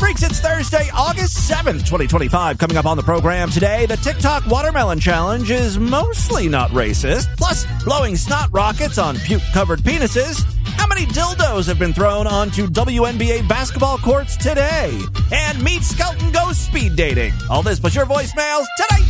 Freaks, it's Thursday, August 7th, 2025. Coming up on the program today, the TikTok Watermelon Challenge is mostly not racist. Plus, blowing snot rockets on puke-covered penises. How many dildos have been thrown onto WNBA basketball courts today? And meet Skelton Goes speed dating. All this plus your voicemails today.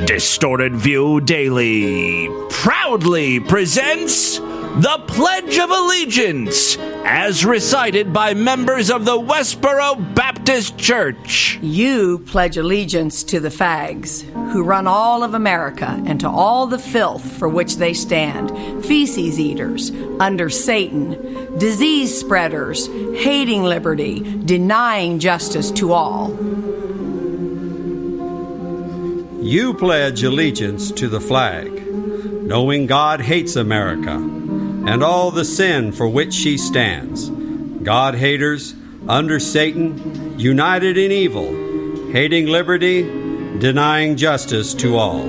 Distorted View Daily proudly presents the Pledge of Allegiance as recited by members of the Westboro Baptist Church. You pledge allegiance to the fags who run all of America and to all the filth for which they stand, feces eaters, under Satan, disease spreaders, hating liberty, denying justice to all. You pledge allegiance to the flag, knowing God hates America and all the sin for which she stands. God haters, under Satan, united in evil, hating liberty, denying justice to all.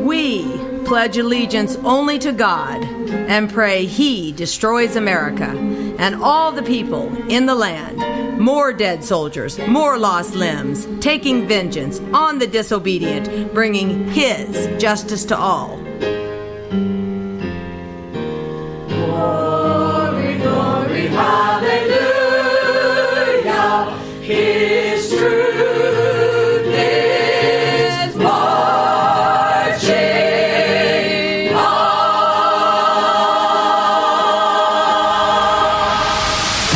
We pledge allegiance only to God and pray He destroys America and all the people in the land. More dead soldiers, more lost limbs, taking vengeance on the disobedient, bringing His justice to all. Glory, glory, hallelujah, His truth is marching on.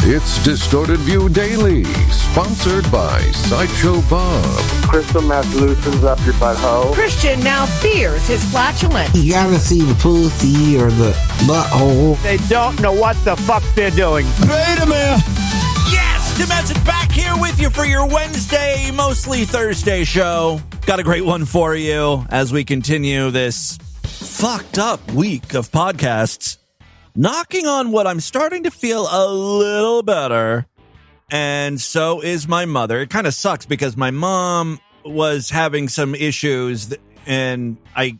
It's Distorted View Daily, sponsored by Sideshow Bob. Crystal meth loosens up your butthole. Christian now fears his flatulence. You gotta see the pussy or the butthole. They don't know what the fuck they're doing. Wait a minute. Yes, Tim Edson back here with you for your Wednesday, mostly Thursday show. Got a great one for you as we continue this fucked up week of podcasts. Knocking on what I'm starting to feel a little better. And so is my mother. It kind of sucks because my mom was having some issues and I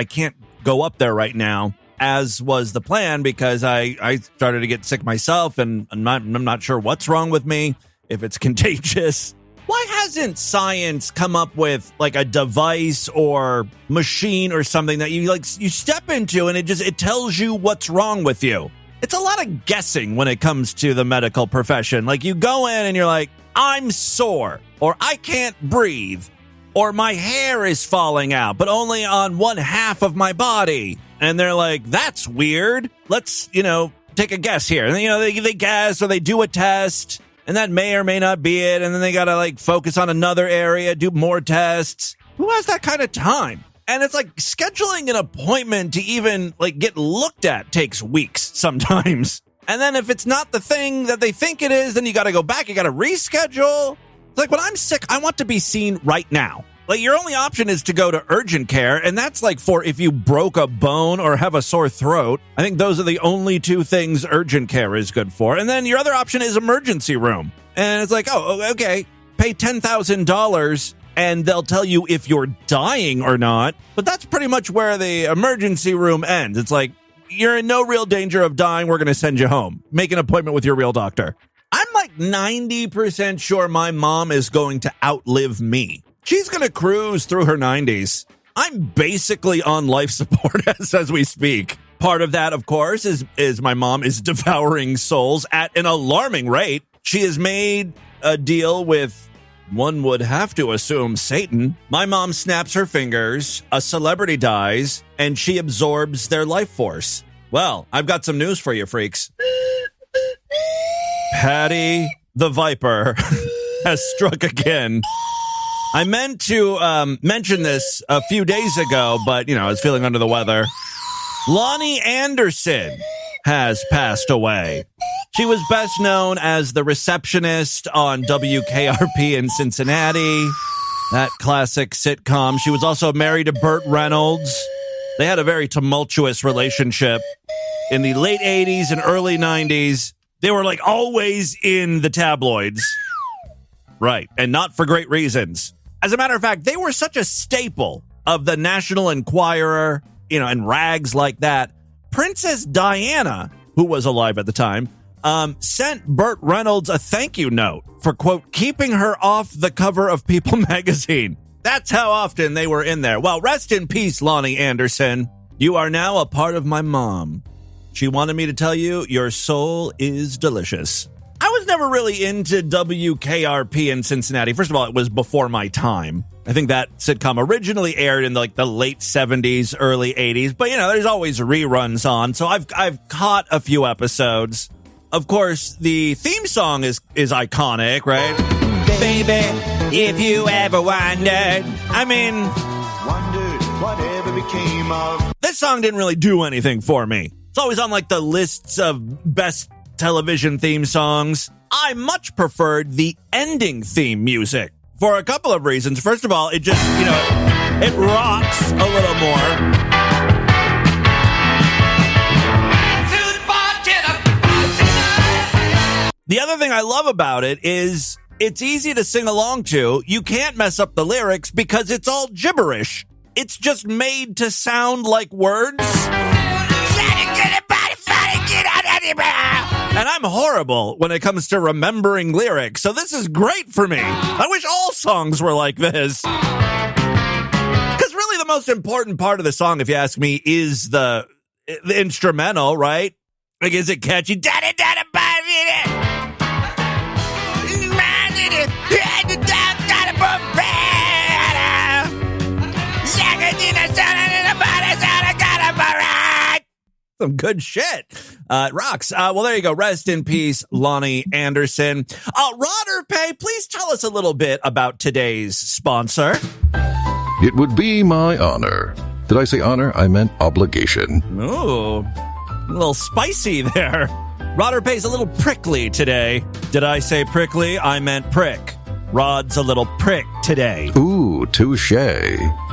can't go up there right now, as was the plan, because I started to get sick myself and I'm not sure what's wrong with me, if it's contagious. Why hasn't science come up with like a device or machine or something that you step into and it tells you what's wrong with you? It's a lot of guessing when it comes to the medical profession. Like you go in and you're like, I'm sore, or I can't breathe, or my hair is falling out, but only on one half of my body. And they're like, that's weird. Let's, take a guess here. And they guess or they do a test, and that may or may not be it. And then they got to focus on another area, do more tests. Who has that kind of time? And it's like scheduling an appointment to even get looked at takes weeks sometimes. And then if it's not the thing that they think it is, then you got to go back. You got to reschedule. It's like when I'm sick, I want to be seen right now. Your only option is to go to urgent care. And that's for if you broke a bone or have a sore throat. I think those are the only two things urgent care is good for. And then your other option is emergency room. And it's like, oh, okay, pay $10,000. And they'll tell you if you're dying or not. But that's pretty much where the emergency room ends. It's like, you're in no real danger of dying. We're going to send you home. Make an appointment with your real doctor. I'm 90% sure my mom is going to outlive me. She's going to cruise through her 90s. I'm basically on life support as we speak. Part of that, of course, is my mom is devouring souls at an alarming rate. She has made a deal with, one would have to assume, Satan. My mom snaps her fingers, a celebrity dies, and she absorbs their life force. Well, I've got some news for you, freaks. Patty the Viper has struck again. I meant to mention this a few days ago, but, I was feeling under the weather. Lonnie Anderson has passed away. She was best known as the receptionist on WKRP in Cincinnati, that classic sitcom. She was also married to Burt Reynolds. They had a very tumultuous relationship in the late 80s and early 90s. They were always in the tabloids. Right, and not for great reasons. As a matter of fact, they were such a staple of the National Enquirer, and rags like that. Princess Diana who was alive at the time, sent Burt Reynolds a thank you note for, quote, keeping her off the cover of People magazine. That's how often they were in there. Well, rest in peace, Lonnie Anderson. You are now a part of my mom. She wanted me to tell you your soul is delicious. I was never really into WKRP in Cincinnati. First of all, it was before my time. I think that sitcom originally aired in the late 70s, early 80s. But, there's always reruns on. So I've caught a few episodes. Of course, the theme song is iconic, right? Baby, if you ever wondered. Wondered whatever became of. This song didn't really do anything for me. It's always on the lists of best television theme songs. I much preferred the ending theme music for a couple of reasons. First of all, it just, it rocks a little more. The other thing I love about it is it's easy to sing along to. You can't mess up the lyrics because it's all gibberish. It's just made to sound like words. And I'm horrible when it comes to remembering lyrics, so this is great for me. I wish all songs were like this. Because really the most important part of the song, if you ask me, is the instrumental, right? Is it catchy? Some good shit. It rocks. Well, there you go. Rest in peace, Lonnie Anderson. Rodder, please tell us a little bit about today's sponsor. It would be my honor. Did I say honor? I meant obligation. Ooh, a little spicy there. Rodder a little prickly today. Did I say prickly? I meant prick. Rod's a little prick today. Ooh, touche.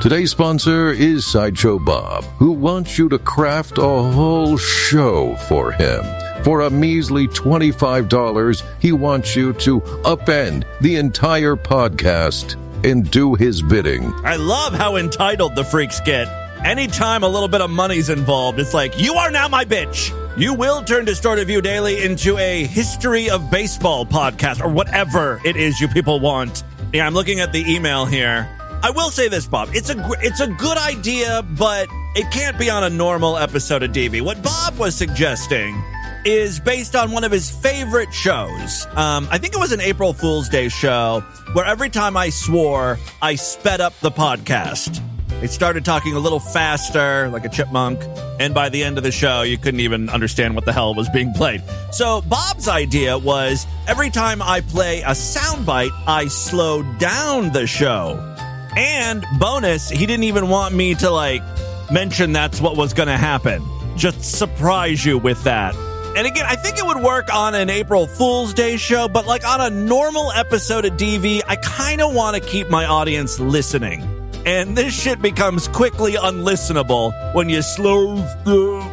Today's sponsor is Sideshow Bob, who wants you to craft a whole show for him. For a measly $25, he wants you to upend the entire podcast and do his bidding. I love how entitled the freaks get. Anytime a little bit of money's involved, it's like, you are now my bitch. You will turn Distorted View Daily into a history of baseball podcast or whatever it is you people want. Yeah, I'm looking at the email here. I will say this, Bob. It's a good idea, but it can't be on a normal episode of DV. What Bob was suggesting is based on one of his favorite shows. I think it was an April Fool's Day show where every time I swore, I sped up the podcast. It started talking a little faster, like a chipmunk, and by the end of the show, you couldn't even understand what the hell was being played. So Bob's idea was every time I play a soundbite, I slow down the show. And bonus, he didn't even want me to, mention that's what was going to happen. Just surprise you with that. And again, I think it would work on an April Fool's Day show, but on a normal episode of DV, I kind of want to keep my audience listening. And this shit becomes quickly unlistenable when you slow. You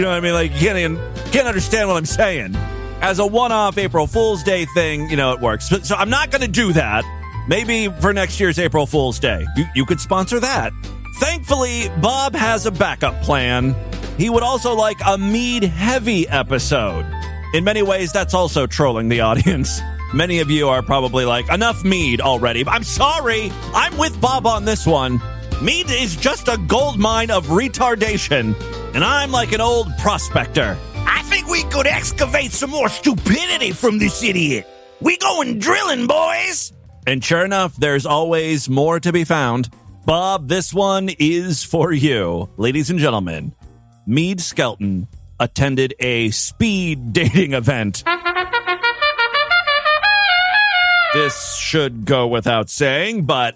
know what I mean? You can't understand what I'm saying. As a one-off April Fool's Day thing, it works. So I'm not going to do that. Maybe for next year's April Fool's Day. You could sponsor that. Thankfully, Bob has a backup plan. He would also like a mead-heavy episode. In many ways, that's also trolling the audience. Many of you are probably like, enough mead already. I'm sorry. I'm with Bob on this one. Mead is just a gold mine of retardation. And I'm like an old prospector. I think we could excavate some more stupidity from this idiot. We going drilling, boys. And sure enough, there's always more to be found. Bob, this one is for you. Ladies and gentlemen, Mead Skelton attended a speed dating event. This should go without saying, but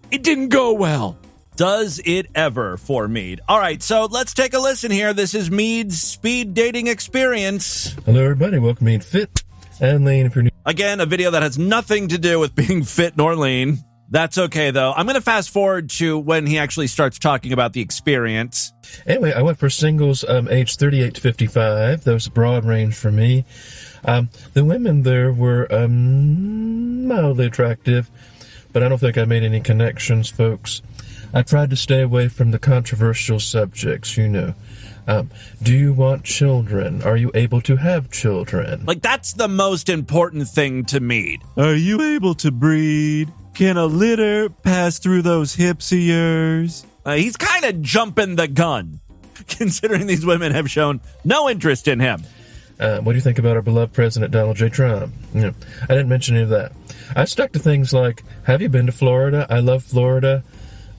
it didn't go well. Does it ever for Mead? All right, so let's take a listen here. This is Mead's speed dating experience. Hello, everybody. Welcome to Mead Fit and Lean. If you're new. Again, a video that has nothing to do with being fit nor lean. That's okay, though. I'm going to fast forward to when he actually starts talking about the experience. Anyway, I went for singles age 38 to 55. That was a broad range for me. The women there were mildly attractive, but I don't think I made any connections, folks. I tried to stay away from the controversial subjects, you know. Do you want children? Are you able to have children? Like, that's the most important thing to Meade. Are you able to breed? Can a litter pass through those hips of yours? He's kind of jumping the gun, considering these women have shown no interest in him. What do you think about our beloved President Donald J. Trump? I didn't mention any of that. I stuck to things like, have you been to Florida? I love Florida.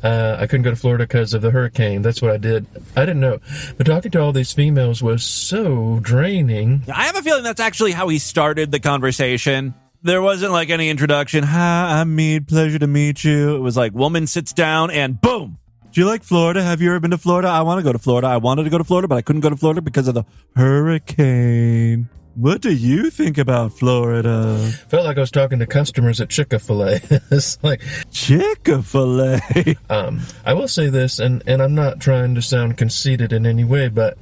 I couldn't go to Florida because of the hurricane. That's what I did. I didn't know. But talking to all these females was so draining. I have a feeling that's actually how he started the conversation. There wasn't like any introduction. Hi, I'm Meade. Pleasure to meet you. It was like, woman sits down and boom. Do you like Florida? Have you ever been to Florida? I want to go to Florida. I wanted to go to Florida, but I couldn't go to Florida because of the hurricane. What do you think about Florida? Felt like I was talking to customers at Chick-fil-A. It's like, Chick-fil-A. I will say this, and I'm not trying to sound conceited in any way, but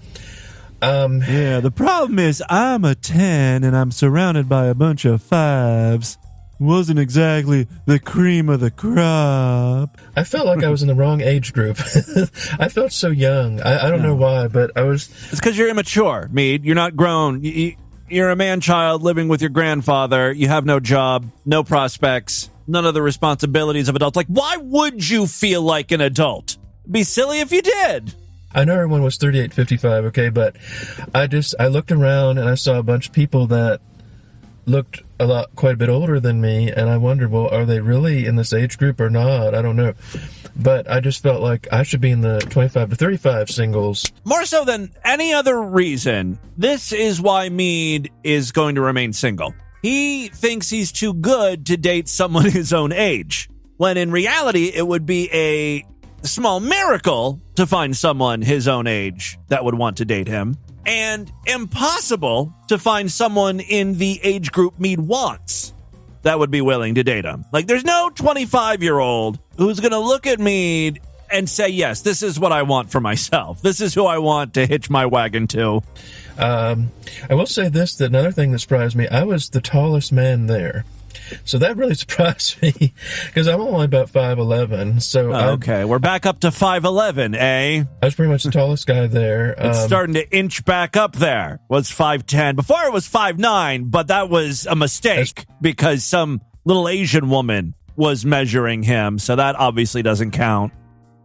yeah, the problem is I'm a 10 and I'm surrounded by a bunch of 5s. Wasn't exactly the cream of the crop. I felt like I was in the wrong age group. I felt so young. I don't know why, but I was... It's because you're immature, Meade. You're not grown. You're a man-child living with your grandfather. You have no job, no prospects, none of the responsibilities of adults. Like, why would you feel like an adult? It'd be silly if you did. I know everyone was 38, 55, okay, but I looked around and I saw a bunch of people that looked quite a bit older than me, and I wondered, well, are they really in this age group or not? I don't know. But I just felt like I should be in the 25 to 35 singles. More so than any other reason, this is why Meade is going to remain single. He thinks he's too good to date someone his own age, when in reality, it would be a small miracle to find someone his own age that would want to date him, and impossible to find someone in the age group Meade wants that would be willing to date him. Like, there's no 25-year-old who's going to look at Meade and say, yes, this is what I want for myself. This is who I want to hitch my wagon to. I will say this, that another thing that surprised me, I was the tallest man there. So that really surprised me, because I'm only about 5'11". So okay, we're back up to 5'11", eh? I was pretty much the tallest guy there. It's starting to inch back up there. Was 5'10". Before it was 5'9", but that was a mistake because some little Asian woman was measuring him, so that obviously doesn't count.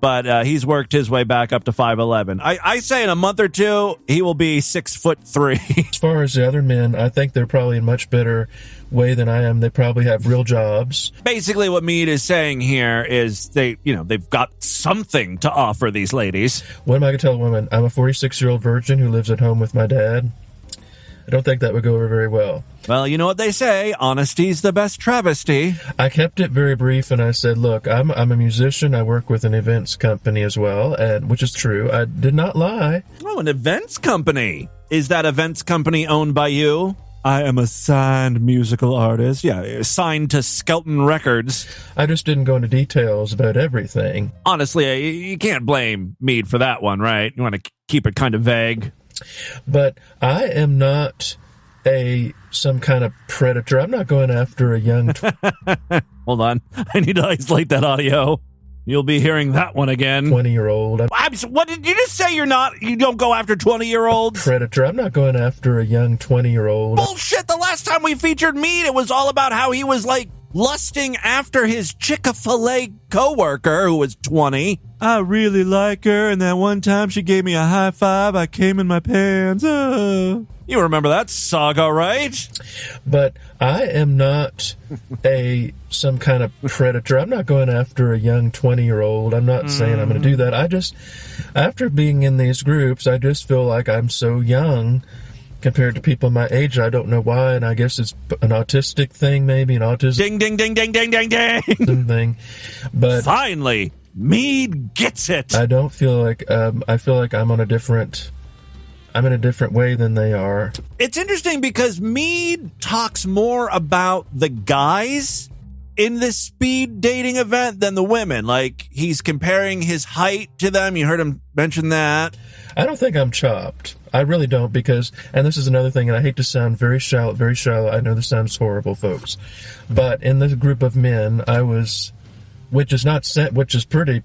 But he's worked his way back up to 5'11". I say in a month or two, he will be 6'3". As far as the other men, I think they're probably in much better way than I am. They probably have real jobs. Basically, what Meade is saying here is they've got something to offer these ladies. What am I going to tell a woman? I'm a 46-year-old virgin who lives at home with my dad. I don't think that would go over very well. Well, you know what they say, honesty's the best travesty. I kept it very brief, and I said, look, I'm a musician. I work with an events company as well, which is true. I did not lie. Oh, an events company. Is that events company owned by you? I am a signed musical artist. Yeah, signed to Skelton Records. I just didn't go into details about everything. Honestly, you can't blame Meade for that one, right? You want to keep it kind of vague. But I am not some kind of predator. I'm not going after a young... Hold on. I need to isolate that audio. You'll be hearing that one again. 20-year-old. What did you just say? You don't go after 20-year-olds? Predator. I'm not going after a young 20-year-old. Bullshit. The last time we featured Meade, it was all about how he was like lusting after his Chick-fil-A coworker who was 20. I really like her, and that one time she gave me a high five, I came in my pants. You remember that saga, right? But I am not some kind of predator. I'm not going after a young 20-year-old. I'm not saying I'm going to do that. I just, after being in these groups, I just feel like I'm so young compared to people my age. I don't know why, and I guess it's an autistic thing, maybe an autism. Ding, ding, ding, ding, ding, ding, ding. Thing. But finally, Meade gets it. I don't feel like I feel like I'm in a different way than they are. It's interesting because Meade talks more about the guys in this speed dating event than the women. Like, he's comparing his height to them. You heard him mention that. I don't think I'm chopped. I really don't, because, and this is another thing, and I hate to sound very shallow. I know this sounds horrible, folks. But in this group of men, I was, which is pretty,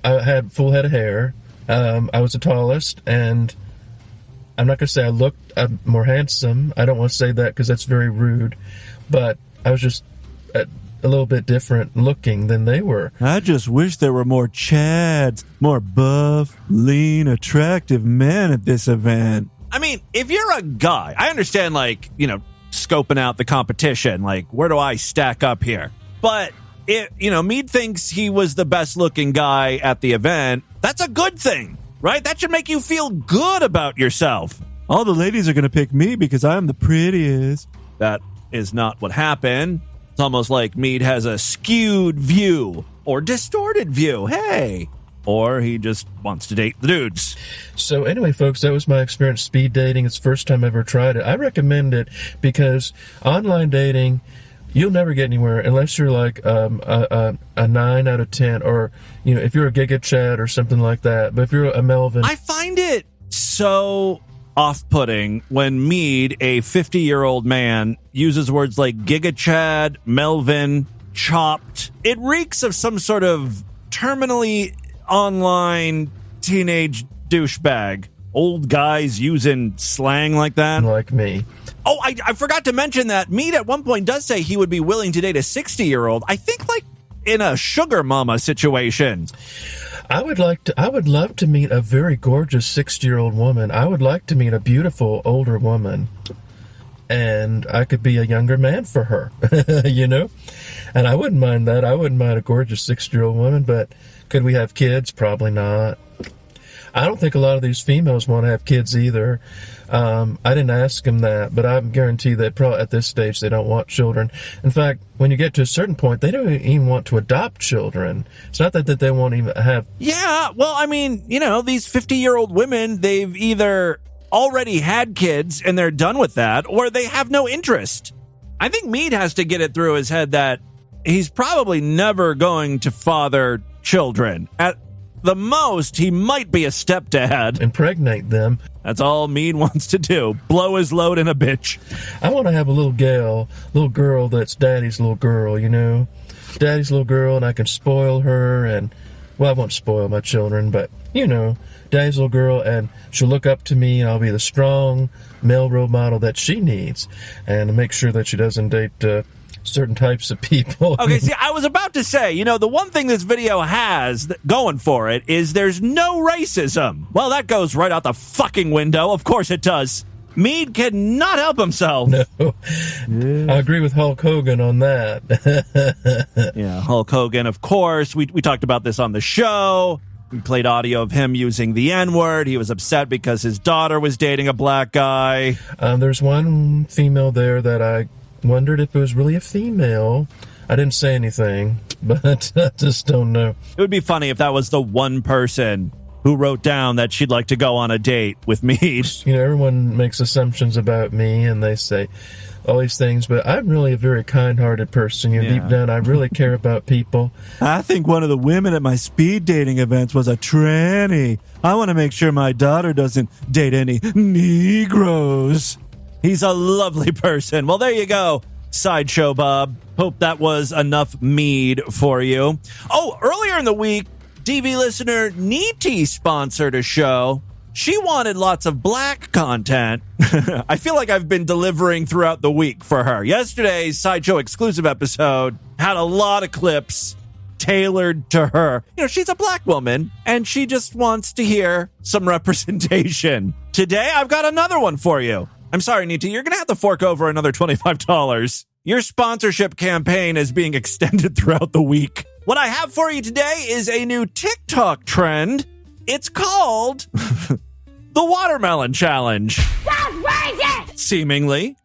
I had full head of hair. I was the tallest, and I'm not going to say I looked more handsome. I don't want to say that because that's very rude, but I was just a little bit different looking than they were. I just wish there were more Chads, more buff, lean, attractive men at this event. I mean, if you're a guy, I understand, like, you know, scoping out the competition, like, where do I stack up here? But, Mead thinks he was the best looking guy at the event. That's a good thing, right? That should make you feel good about yourself. All the ladies are going to pick me because I'm the prettiest. That is not what happened. It's almost like Mead has a skewed view or distorted view. Hey. Or he just wants to date the dudes. So anyway, folks, that was my experience speed dating. It's the first time I ever tried it. I recommend it because online dating, you'll never get anywhere unless you're like a 9 out of 10, or if you're a Giga Chad or something like that. But if you're a Melvin, I find it so off-putting when Mead, a 50-year-old man, uses words like Giga Chad, Melvin, chopped. It reeks of some sort of terminally online teenage douchebag. Old guys using slang like that. Like me. Oh, I forgot to mention that Mead at one point does say he would be willing to date a 60-year-old. I think like in a sugar mama situation. I would love to meet a very gorgeous 60-year-old woman. I would like to meet a beautiful older woman. And I could be a younger man for her, And I wouldn't mind that. I wouldn't mind a gorgeous 60-year-old woman, but could we have kids? Probably not. I don't think a lot of these females want to have kids either. I didn't ask them that, but I guarantee that probably at this stage they don't want children. In fact, when you get to a certain point, they don't even want to adopt children. It's not that they won't even have... Yeah, well, I mean, these 50-year-old women, they've either already had kids and they're done with that, or they have no interest. I think Mead has to get it through his head that he's probably never going to father children. At the most, he might be a stepdad. Impregnate them. That's all Mead wants to do. Blow his load in a bitch. I want to have a little girl that's daddy's little girl, Daddy's little girl, and I can spoil her, and, well, I won't spoil my children, but, daddy's little girl, and she'll look up to me, and I'll be the strong male role model that she needs, and make sure that she doesn't date certain types of people. Okay, see, I was about to say, the one thing this video has going for it is there's no racism. Well, that goes right out the fucking window. Of course it does. Mead cannot help himself. No. Yeah. I agree with Hulk Hogan on that. Yeah, Hulk Hogan, of course. We talked about this on the show. We played audio of him using the N-word. He was upset because his daughter was dating a black guy. There's one female there that I wondered if it was really a female. I didn't say anything, but I just don't know. It would be funny if that was the one person who wrote down that she'd like to go on a date with Mead. Everyone makes assumptions about me, and they say all these things, but I'm really a very kind-hearted person. Deep down, I really care about people. I think one of the women at my speed dating events was a tranny. I want to make sure my daughter doesn't date any Negroes. He's a lovely person. Well, there you go, Sideshow Bob. Hope that was enough Mead for you. Oh, earlier in the week, DV listener Neeti sponsored a show. She wanted lots of black content. I feel like I've been delivering throughout the week for her. Yesterday's Sideshow exclusive episode had a lot of clips tailored to her. She's a black woman, and she just wants to hear some representation. Today, I've got another one for you. I'm sorry, Neeti, you're going to have to fork over another $25. Your sponsorship campaign is being extended throughout the week. What I have for you today is a new TikTok trend. It's called the Watermelon Challenge. That's racist! Seemingly,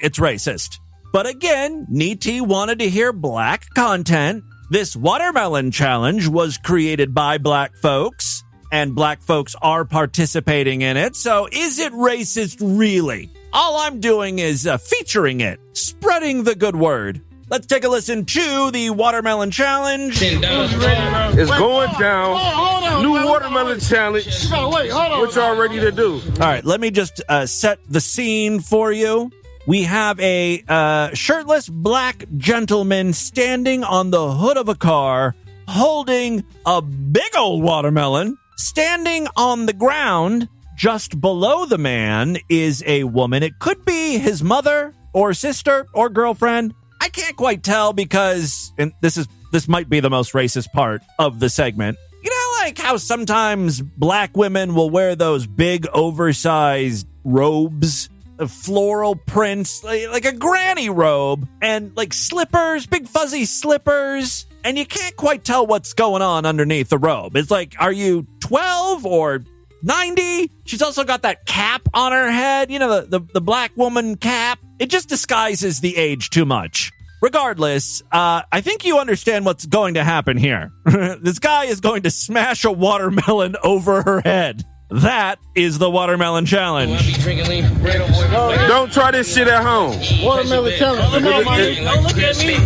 it's racist. But again, Neeti wanted to hear black content. This Watermelon Challenge was created by black folks, and black folks are participating in it. So is it racist really? All I'm doing is featuring it, spreading the good word. Let's take a listen to the Watermelon Challenge. It's going down. New Watermelon Challenge. What y'all ready to do? All right, let me just set the scene for you. We have a shirtless black gentleman standing on the hood of a car, holding a big old watermelon. Standing on the ground just below the man is a woman. It could be his mother or sister or girlfriend. I can't quite tell because, and this might be the most racist part of the segment. You know, like how sometimes black women will wear those big oversized robes, floral prints, like a granny robe, and like slippers, big fuzzy slippers, and you can't quite tell what's going on underneath the robe. It's like, are you 12 or 90? She's also got that cap on her head, you know, the black woman cap. It just disguises the age too much. Regardless, I think you understand what's going to happen here. This guy is going to smash a watermelon over her head. That is the watermelon challenge. Don't try this shit at home. Watermelon challenge. Come on, man. Don't look at me.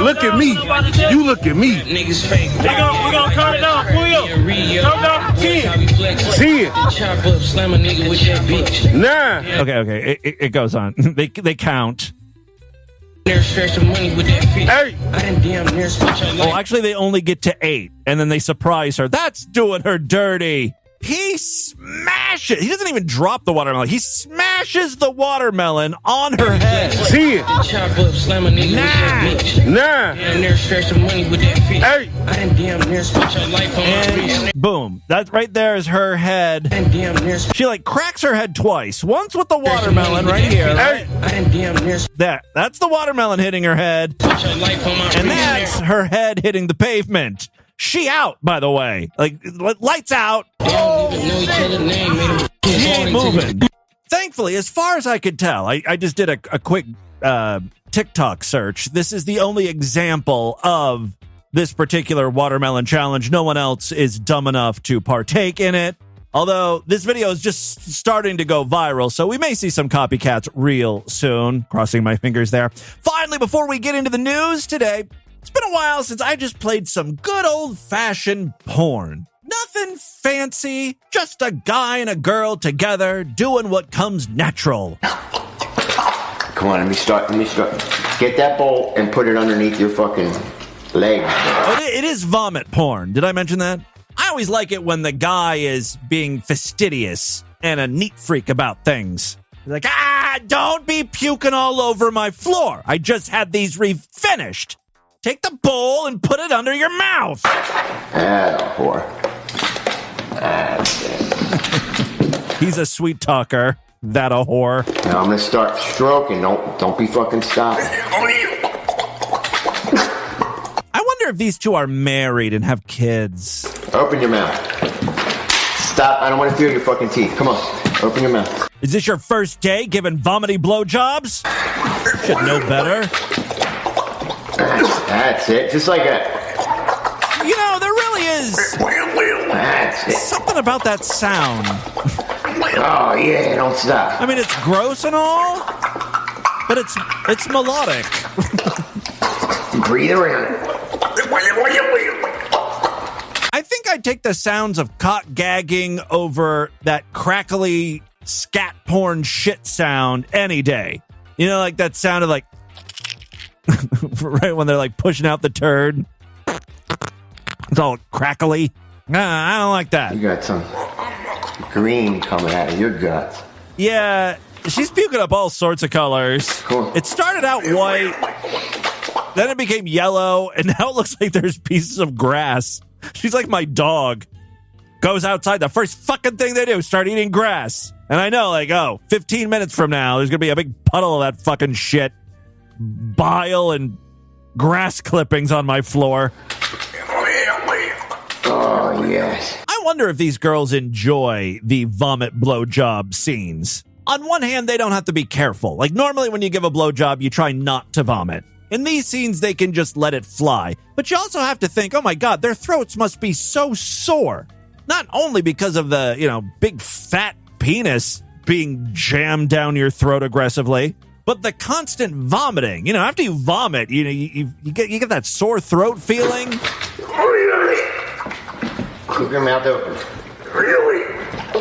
Look at me. You look at me. We're gonna count it down. Pull up. Count down to 10. 10. 9. Okay. It goes on. They count. Hey. Oh, actually, they only get to 8, and then they surprise her. That's doing her dirty. He smashes. He doesn't even drop the watermelon. He smashes the watermelon on her head. 10. 9. 8. And boom. That right there is her head. She like cracks her head twice. Once with the watermelon right here. Right? That's the watermelon hitting her head. And that's her head hitting the pavement. She out, by the way. Like, lights out. She ain't moving. Thankfully, as far as I could tell, I just did a quick TikTok search. This is the only example of this particular watermelon challenge. No one else is dumb enough to partake in it. Although this video is just starting to go viral, so we may see some copycats real soon. Crossing my fingers there. Finally, before we get into the news today, it's been a while since I just played some good old-fashioned porn. Nothing fancy, just a guy and a girl together doing what comes natural. Come on, let me start. Get that bowl and put it underneath your fucking leg. Oh, it is vomit porn. Did I mention that? I always like it when the guy is being fastidious and a neat freak about things. He's like, don't be puking all over my floor. I just had these refinished. Take the bowl and put it under your mouth. Whore. He's a sweet talker. That a whore. Now I'm gonna start stroking. Don't be fucking stopping. I wonder if these two are married and have kids. Open your mouth. Stop. I don't want to feel your fucking teeth. Come on. Open your mouth. Is this your first day giving vomity blowjobs? Should know better. That's it. Just like that. You know, there really is something about that sound. Oh, yeah, don't stop. I mean, it's gross and all, but it's melodic. Breathe around. I think I'd take the sounds of cock gagging over that crackly scat porn shit sound any day. You know, like that sound of like, right when they're like pushing out the turd. It's all crackly. Nah, I don't like that. You got some green coming out of your guts. Yeah, she's puking up all sorts of colors. Cool. It started out white, then it became yellow, and now it looks like there's pieces of grass. She's like my dog. Goes outside, the first fucking thing they do is start eating grass. And I know, like, 15 minutes from now, there's going to be a big puddle of that fucking shit. Bile and grass clippings on my floor. Oh, yes. I wonder if these girls enjoy the vomit blowjob scenes. On one hand, they don't have to be careful. Like, normally when you give a blowjob, you try not to vomit. In these scenes, they can just let it fly. But you also have to think, oh my God, their throats must be so sore. Not only because of the, big fat penis being jammed down your throat aggressively, but the constant vomiting. After you vomit, you get that sore throat feeling. Keep your mouth open. Really?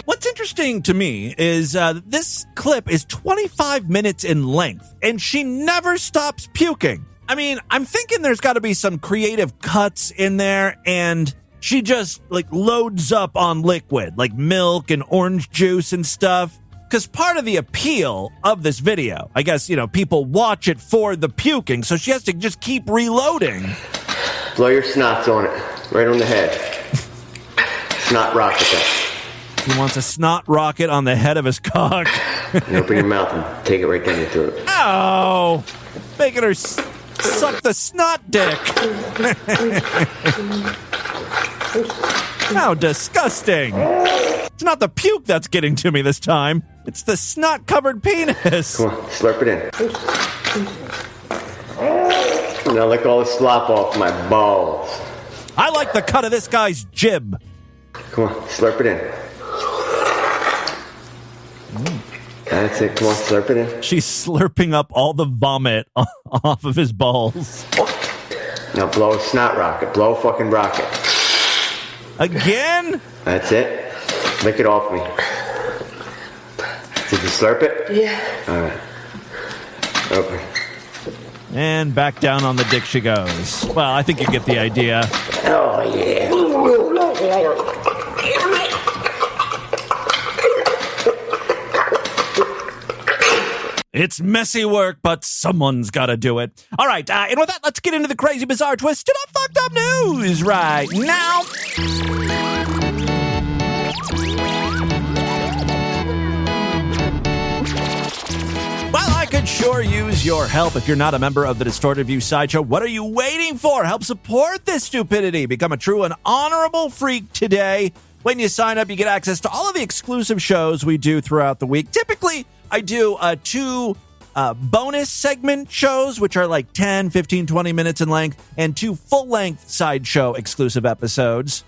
What's interesting to me is this clip is 25 minutes in length, and she never stops puking. I mean, I'm thinking there's got to be some creative cuts in there, and she just, like, loads up on liquid, like milk and orange juice and stuff. Because part of the appeal of this video, I guess, people watch it for the puking, so she has to just keep reloading. Blow your snots on it, right on the head. Snot rocket that. He wants a snot rocket on the head of his cock. And open your mouth and take it right down your throat. Oh, making her suck the snot dick. How disgusting. It's not the puke that's getting to me this time. It's the snot-covered penis. Come on, slurp it in. Now lick all the slop off my balls. I like the cut of this guy's jib. Come on, slurp it in. That's it. Come on, slurp it in. She's slurping up all the vomit off of his balls. Now blow a snot rocket. Blow a fucking rocket. Again? That's it. Lick it off me. Did you slurp it? Yeah. All right. Open. And back down on the dick she goes. Well, I think you get the idea. Oh, yeah. It's messy work, but someone's got to do it. All right, and with that, let's get into the crazy, bizarre, twisted up, fucked up news right now. Well, I could sure use your help. If you're not a member of the Distorted View Sideshow, what are you waiting for? Help support this stupidity. Become a true and honorable freak today. When you sign up, you get access to all of the exclusive shows we do throughout the week. Typically, I do 2 bonus segment shows, which are like 10, 15, 20 minutes in length, and 2 full-length Sideshow exclusive episodes.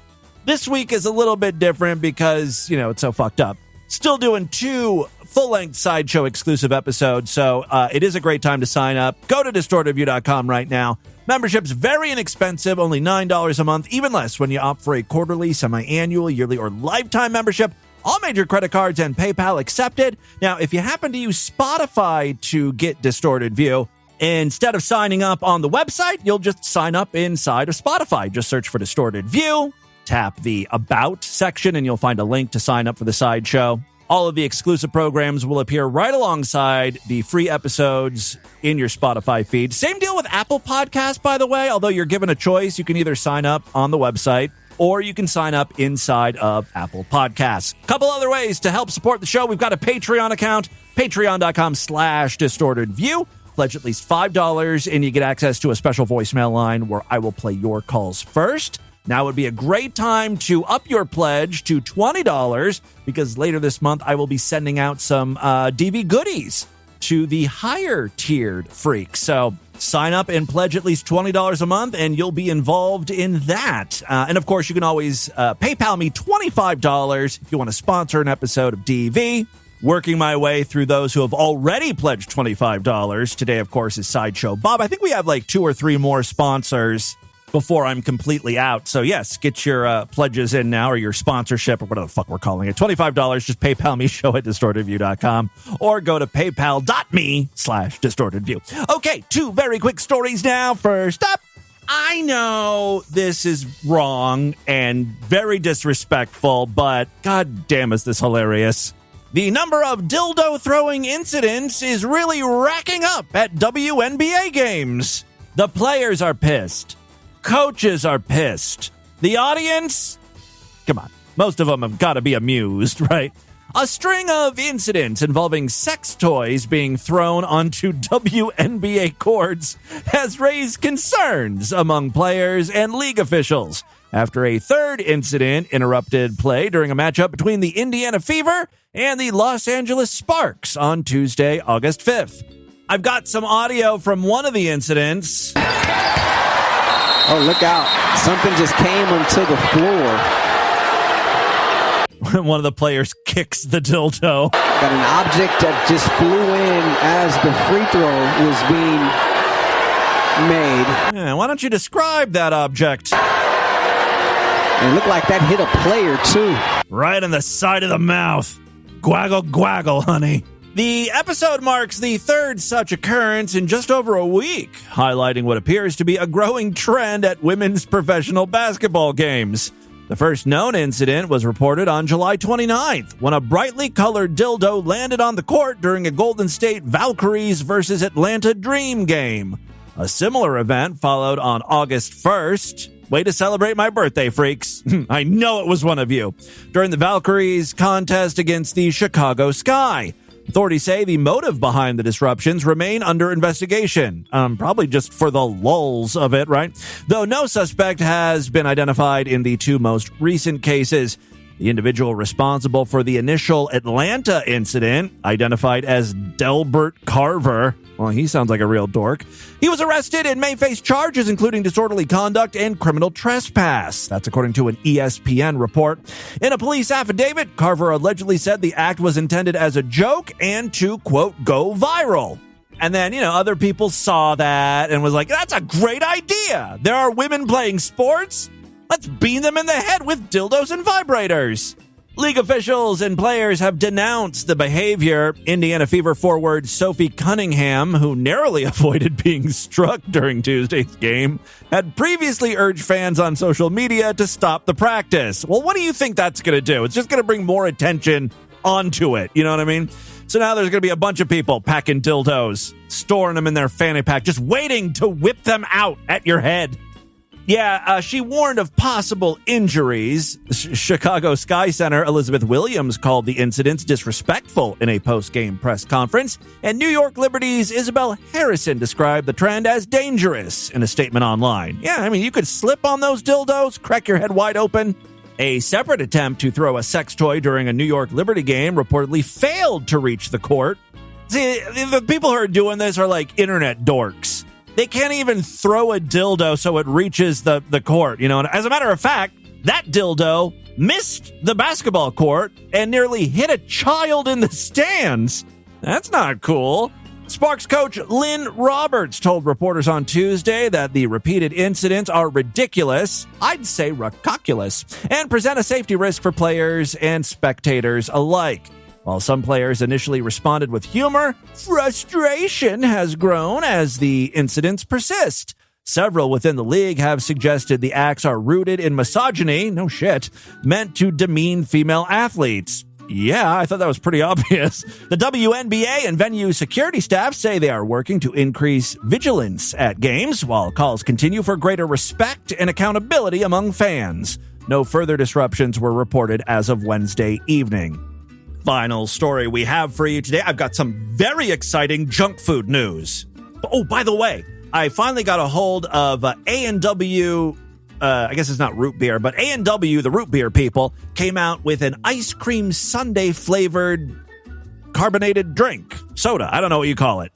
This week is a little bit different because, it's so fucked up. Still doing 2 full-length Sideshow exclusive episodes, so it is a great time to sign up. Go to DistortedView.com right now. Membership's very inexpensive, only $9 a month, even less when you opt for a quarterly, semi-annual, yearly, or lifetime membership. All major credit cards and PayPal accepted. Now, if you happen to use Spotify to get Distorted View, instead of signing up on the website, you'll just sign up inside of Spotify. Just search for Distorted View, tap the About section, and you'll find a link to sign up for the Sideshow. All of the exclusive programs will appear right alongside the free episodes in your Spotify feed. Same deal with Apple Podcasts, by the way. Although you're given a choice, you can either sign up on the website or you can sign up inside of Apple Podcasts. A couple other ways to help support the show. We've got a Patreon account, patreon.com/distortedview. Pledge at least $5 and you get access to a special voicemail line where I will play your calls first. Now would be a great time to up your pledge to $20 because later this month I will be sending out some DV goodies to the higher tiered freaks. So sign up and pledge at least $20 a month and you'll be involved in that. And of course, you can always PayPal me $25 if you want to sponsor an episode of DV. Working my way through those who have already pledged $25. Today, of course, is Sideshow Bob. I think we have like 2 or 3 more sponsors before I'm completely out. So yes, get your pledges in now, or your sponsorship, or whatever the fuck we're calling it. $25, just PayPal me, show at DistortedView.com, or go to paypal.me/DistortedView. Okay, 2 very quick stories now. First up, I know this is wrong and very disrespectful, but god damn is this hilarious. The number of dildo throwing incidents is really racking up at WNBA games. The players are pissed. Coaches are pissed. The audience? Come on. Most of them have got to be amused, right? A string of incidents involving sex toys being thrown onto WNBA courts has raised concerns among players and league officials after a third incident interrupted play during a matchup between the Indiana Fever and the Los Angeles Sparks on Tuesday, August 5th. I've got some audio from one of the incidents. Oh, look out. Something just came onto the floor. One of the players kicks the dildo. Got an object that just flew in as the free throw was being made. Yeah, why don't you describe that object? It looked like that hit a player, too. Right in the side of the mouth. Gwaggle, gwaggle, honey. The episode marks the third such occurrence in just over a week, highlighting what appears to be a growing trend at women's professional basketball games. The first known incident was reported on July 29th, when a brightly colored dildo landed on the court during a Golden State Valkyries versus Atlanta Dream game. A similar event followed on August 1st. Way to celebrate my birthday, freaks. I know it was one of you. During the Valkyries contest against the Chicago Sky. Authorities say the motive behind the disruptions remain under investigation. Probably just for the lulz of it, right? Though no suspect has been identified in the two most recent cases. The individual responsible for the initial Atlanta incident, identified as Delbert Carver, well, he sounds like a real dork. He was arrested and may face charges including disorderly conduct and criminal trespass. That's according to an ESPN report. In a police affidavit, Carver allegedly said the act was intended as a joke and to, quote, go viral. And then, other people saw that and was like, that's a great idea. There are women playing sports. Let's beam them in the head with dildos and vibrators. League officials and players have denounced the behavior. Indiana Fever forward Sophie Cunningham, who narrowly avoided being struck during Tuesday's game, had previously urged fans on social media to stop the practice. Well, what do you think that's going to do? It's just going to bring more attention onto it. You know what I mean? So now there's going to be a bunch of people packing dildos, storing them in their fanny pack, just waiting to whip them out at your head. Yeah, she warned of possible injuries. Chicago Sky Center Elizabeth Williams called the incidents disrespectful in a post-game press conference, and New York Liberty's Isabel Harrison described the trend as dangerous in a statement online. Yeah, I mean, you could slip on those dildos, crack your head wide open. A separate attempt to throw a sex toy during a New York Liberty game reportedly failed to reach the court. See, the people who are doing this are like internet dorks. They can't even throw a dildo so it reaches the court, And as a matter of fact, that dildo missed the basketball court and nearly hit a child in the stands. That's not cool. Sparks coach Lynn Roberts told reporters on Tuesday that the repeated incidents are ridiculous, I'd say ridiculous, and present a safety risk for players and spectators alike. While some players initially responded with humor, frustration has grown as the incidents persist. Several within the league have suggested the acts are rooted in misogyny, no shit, meant to demean female athletes. Yeah, I thought that was pretty obvious. The WNBA and venue security staff say they are working to increase vigilance at games, while calls continue for greater respect and accountability among fans. No further disruptions were reported as of Wednesday evening. Final story we have for you today. I've got some very exciting junk food news. Oh, by the way, I finally got a hold of A&W. I guess it's not root beer, but A&W, the root beer people, came out with an ice cream sundae flavored carbonated drink. Soda. I don't know what you call it.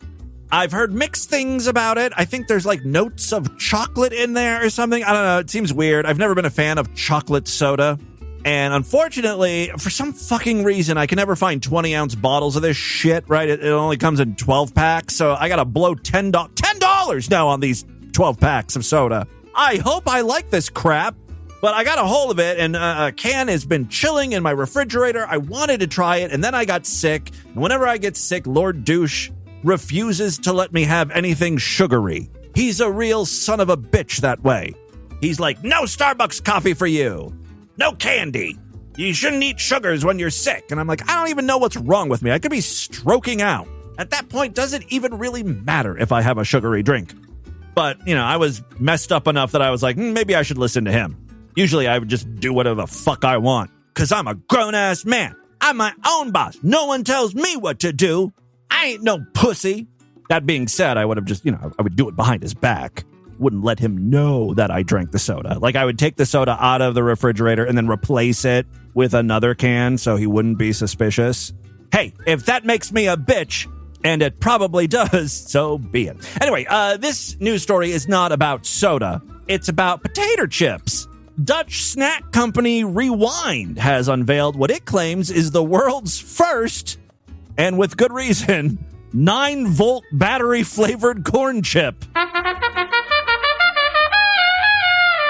I've heard mixed things about it. I think there's like notes of chocolate in there or something. I don't know. It seems weird. I've never been a fan of chocolate soda. And unfortunately, for some fucking reason, I can never find 20-ounce bottles of this shit, right? It only comes in 12 packs, so I gotta blow $10 now on these 12 packs of soda. I hope I like this crap, but I got a hold of it, and a can has been chilling in my refrigerator. I wanted to try it, and then I got sick. And whenever I get sick, Lord Douche refuses to let me have anything sugary. He's a real son of a bitch that way. He's like, no Starbucks coffee for you. No candy. You shouldn't eat sugars when you're sick. And I'm like, I don't even know what's wrong with me. I could be stroking out. At that point, does it even really matter if I have a sugary drink? But, I was messed up enough that I was like, maybe I should listen to him. Usually I would just do whatever the fuck I want. Because I'm a grown-ass man. I'm my own boss. No one tells me what to do. I ain't no pussy. That being said, I would have just, I would do it behind his back. Wouldn't let him know that I drank the soda. Like, I would take the soda out of the refrigerator and then replace it with another can so he wouldn't be suspicious. Hey, if that makes me a bitch, and it probably does, so be it. Anyway, this news story is not about soda. It's about potato chips. Dutch snack company Rewind has unveiled what it claims is the world's first, and with good reason, 9-volt battery-flavored corn chip.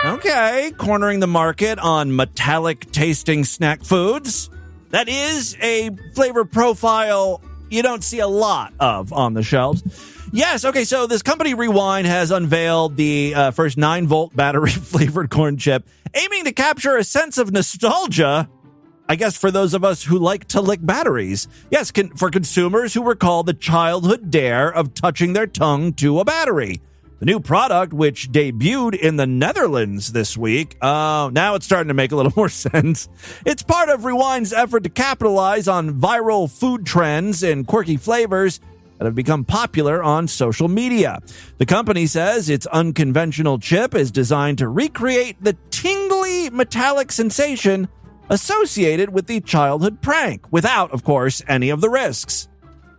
Okay, cornering the market on metallic-tasting snack foods. That is a flavor profile you don't see a lot of on the shelves. Yes, okay, so this company, Rewind, has unveiled the first 9-volt battery-flavored corn chip, aiming to capture a sense of nostalgia, I guess, for those of us who like to lick batteries. Yes, for consumers who recall the childhood dare of touching their tongue to a battery. The new product, which debuted in the Netherlands this week, now it's starting to make a little more sense. It's part of Rewind's effort to capitalize on viral food trends and quirky flavors that have become popular on social media. The company says its unconventional chip is designed to recreate the tingly metallic sensation associated with the childhood prank, without, of course, any of the risks.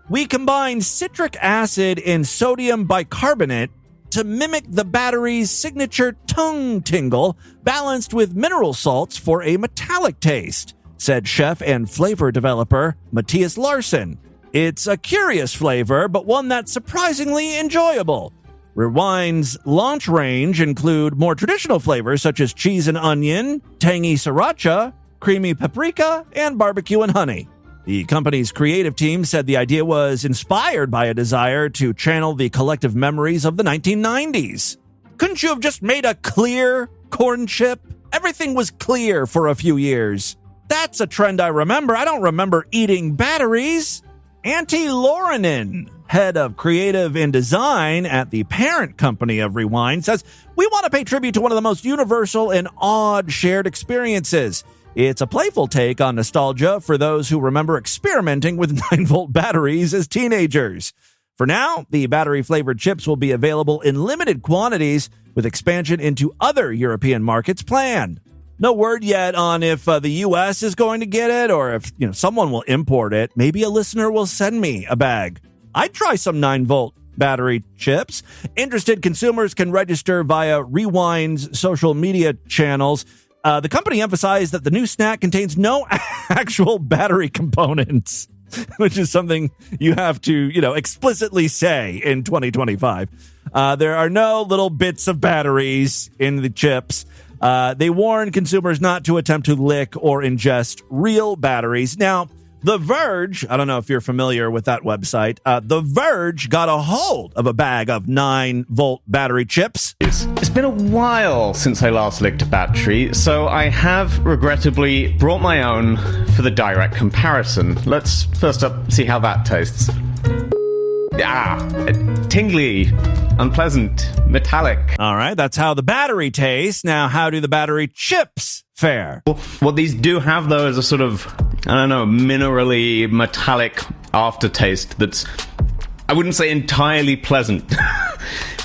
We combine citric acid and sodium bicarbonate to mimic the battery's signature tongue tingle, balanced with mineral salts for a metallic taste, said chef and flavor developer Matthias Larsen. It's a curious flavor, but one that's surprisingly enjoyable. Rewind's launch range include more traditional flavors such as cheese and onion, tangy sriracha, creamy paprika, and barbecue and honey. The company's creative team said the idea was inspired by a desire to channel the collective memories of the 1990s. Couldn't you have just made a clear corn chip? Everything was clear for a few years. That's a trend I remember. I don't remember eating batteries. Auntie Laurenen, head of creative and design at the parent company of Rewind, says, "We want to pay tribute to one of the most universal and odd shared experiences. It's a playful take on nostalgia for those who remember experimenting with 9-volt batteries as teenagers. For now, the battery-flavored chips will be available in limited quantities, with expansion into other European markets planned. No word yet on if the U.S. is going to get it or if someone will import it. Maybe a listener will send me a bag. I'd try some 9-volt battery chips. Interested consumers can register via Rewind's social media channels. The company emphasized that the new snack contains no actual battery components, which is something you have to, explicitly say in 2025. There are no little bits of batteries in the chips. They warn consumers not to attempt to lick or ingest real batteries. Now, The Verge, I don't know if you're familiar with that website, The Verge got a hold of a bag of 9-volt battery chips. It's been a while since I last licked a battery, so I have regrettably brought my own for the direct comparison. Let's first up see how that tastes. Tingly, unpleasant, metallic. All right, that's how the battery tastes. Now, how do the battery chips fare? What these do have, though, is a sort of, minerally metallic aftertaste that's, I wouldn't say entirely pleasant,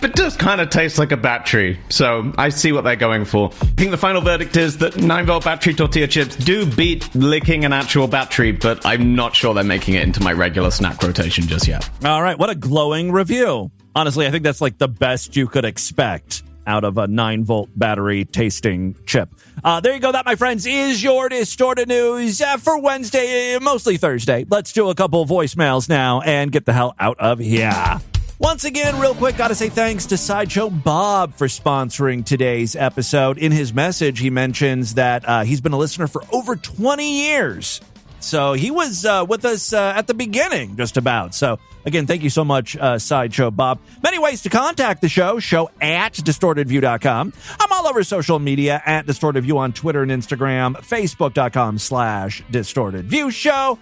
but does kind of taste like a battery. So I see what they're going for. I think the final verdict is that 9-volt battery tortilla chips do beat licking an actual battery, but I'm not sure they're making it into my regular snack rotation just yet. All right, what a glowing review. Honestly, I think that's like the best you could expect out of a 9-volt battery tasting chip. There you go. That, my friends, is your Distorted News for Wednesday, mostly Thursday. Let's do a couple voicemails now and get the hell out of here. Once again, real quick, gotta say thanks to Sideshow Bob for sponsoring today's episode. In his message, he mentions that he's been a listener for over 20 years. So he was with us at the beginning, just about. So, again, thank you so much, Sideshow Bob. Many ways to contact the show at DistortedView.com. I'm all over social media at DistortedView on Twitter and Instagram, Facebook.com/DistortedViewShow.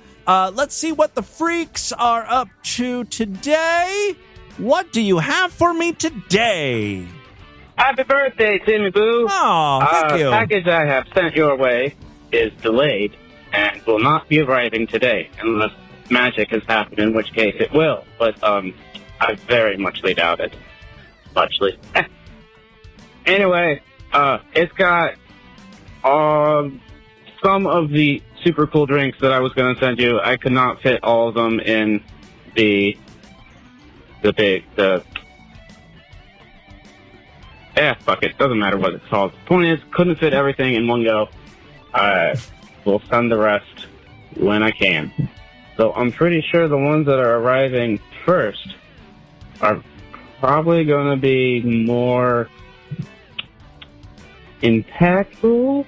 Let's see what the freaks are up to today. What do you have for me today? Happy birthday, Timmy Boo. Oh, thank you. The package I have sent your way is delayed and will not be arriving today unless magic has happened, in which case it will. But I very muchly doubt it. Muchly. Anyway, it's got some of the super cool drinks that I was going to send you. I could not fit all of them in the fuck it. Doesn't matter what it's called. The point is, couldn't fit everything in one go. We'll send the rest when I can. So I'm pretty sure the ones that are arriving first are probably going to be more impactful.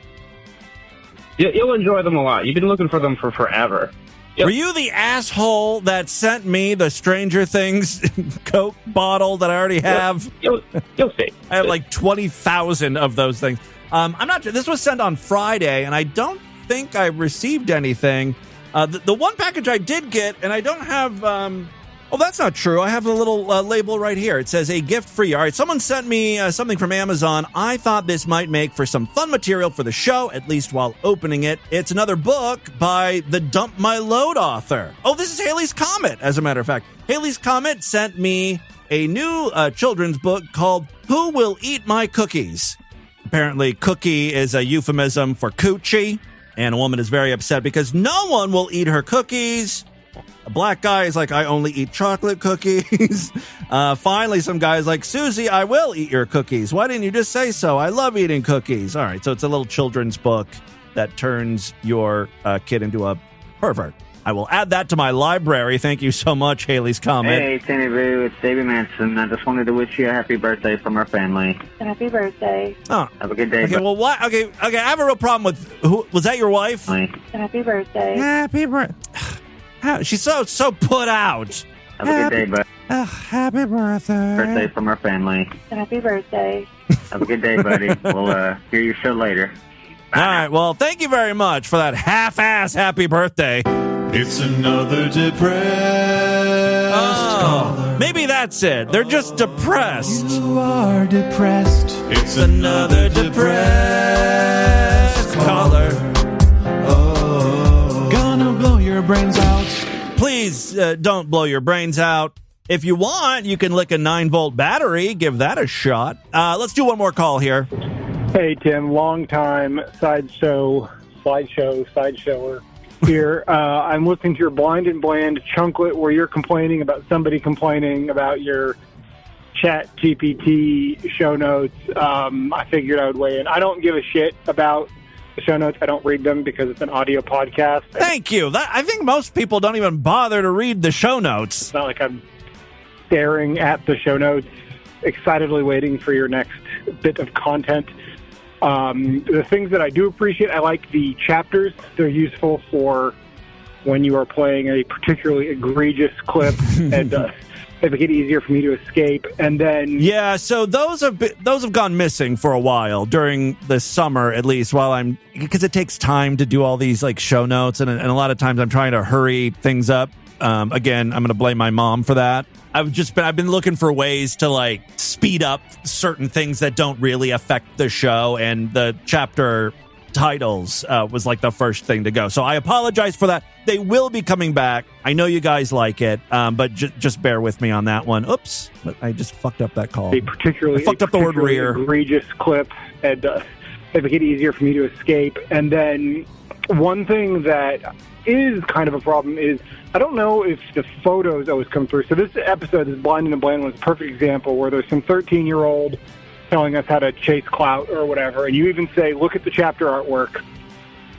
You'll enjoy them a lot. You've been looking for them for forever. Were you the asshole that sent me the Stranger Things Coke bottle that I already have? You'll see. I have like 20,000 of those things. I'm not sure. This was sent on Friday, and I don't think I received anything. The one package I did get, and I don't have... oh, that's not true. I have a little label right here. It says a gift for you. All right, someone sent me something from Amazon. I thought this might make for some fun material for the show, at least while opening it. It's another book by the Dump My Load author. Oh, this is Haley's Comet, as a matter of fact. Haley's Comet sent me a new children's book called Who Will Eat My Cookies? Apparently, cookie is a euphemism for coochie, and a woman is very upset because no one will eat her cookies. A black guy is like, I only eat chocolate cookies. Finally, some guy's like, Susie, I will eat your cookies. Why didn't you just say so? I love eating cookies. All right, so it's a little children's book that turns your kid into a pervert. I will add that to my library. Thank you so much, Haley's Comment. Hey, Timmy Boo, it's David Manson. I just wanted to wish you a happy birthday from our family. Happy birthday. Oh. Have a good day. Okay, well, what? Okay, I have a real problem with, who was that your wife? Happy birthday. Happy birthday. She's so put out. Have a good day, bud. Happy birthday. Birthday from our family. Happy birthday. Have a good day, buddy. We'll hear your show later. All right, well, thank you very much for that half-ass happy birthday. It's another depressed caller. Maybe that's it. They're just depressed. You are depressed. It's another depressed caller. Oh, gonna blow your brains out. Please don't blow your brains out. If you want, you can lick a 9-volt battery. Give that a shot. Let's do one more call here. Hey, Tim, long-time slideshower here. I'm listening to your Blind and Bland chunklet where you're complaining about somebody complaining about your Chat GPT show notes. I figured I would weigh in. I don't give a shit about the show notes. I don't read them because it's an audio podcast. Thank you. I think most people don't even bother to read the show notes. It's not like I'm staring at the show notes, excitedly waiting for your next bit of content. The things that I do appreciate, I like the chapters. They're useful for when you are playing a particularly egregious clip and they make it easier for me to escape. And then so those have gone missing for a while during the summer, at least, because it takes time to do all these like show notes, and a lot of times I'm trying to hurry things up. Again, I'm going to blame my mom for that. I've been looking for ways to like speed up certain things that don't really affect the show, and the chapter titles was like the first thing to go. So I apologize for that. They will be coming back. I know you guys like it, but just bear with me on that one. Oops, I just fucked up that call. I fucked up the word rear. Egregious clip, and they make it easier for me to escape. And then one thing that is kind of a problem is I don't know if the photos always come through. So this episode, this Blind and Bland, was a perfect example where there's some 13-year-old telling us how to chase clout or whatever, and you even say, look at the chapter artwork,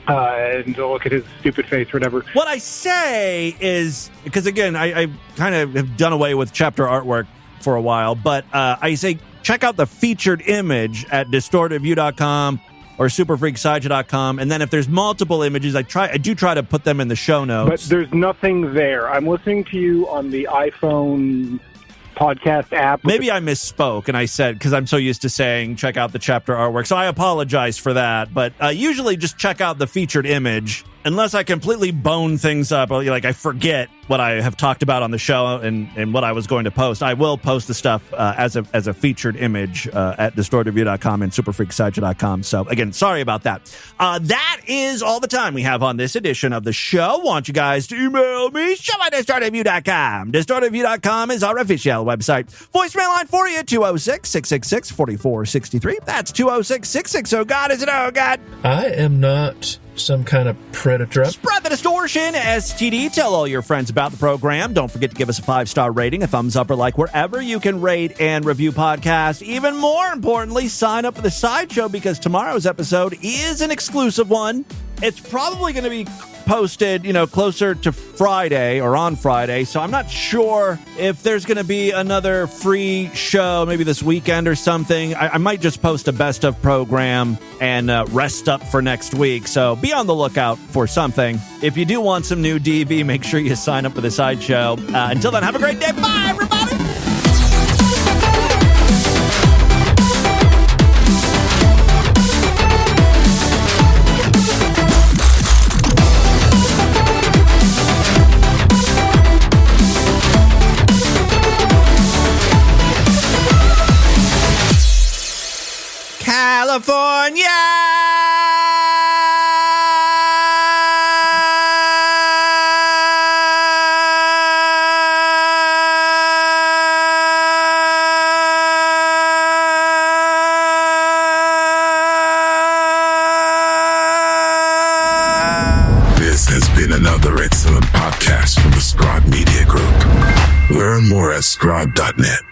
and look at his stupid face or whatever. What I say is, because again, I kind of have done away with chapter artwork for a while, but I say check out the featured image at distortedview.com or superfreaksideshow.com, and then if there's multiple images, I do try to put them in the show notes. But there's nothing there. I'm listening to you on the iPhone podcast app. Maybe I misspoke and I said, because I'm so used to saying check out the chapter artwork, so I apologize for that. But usually just check out the featured image, unless I completely bone things up, like I forget what I have talked about on the show and what I was going to post. I will post the stuff as a featured image at distortedview.com and superfreaksideshow.com. So again, sorry about that. That is all the time we have on this edition of the show. Want you guys to email me, show at distortedview.com. Distortedview.com is our official website. Voicemail line for you, 206-666-4463. That's 206-660. God, is it? Oh, God. I am not some kind of predator. Spread the distortion, STD. Tell all your friends about the program. Don't forget to give us a 5-star rating, a thumbs up or like wherever you can rate and review podcasts. Even more importantly, sign up for the sideshow because tomorrow's episode is an exclusive one. It's probably going to be posted, closer to Friday or on Friday. So I'm not sure if there's going to be another free show, maybe this weekend or something. I might just post a best of program and rest up for next week. So be on the lookout for something. If you do want some new DV, make sure you sign up for the sideshow. Until then, have a great day. Bye, everybody. California! This has been another excellent podcast from the Scribe Media Group. Learn more at scribe.net.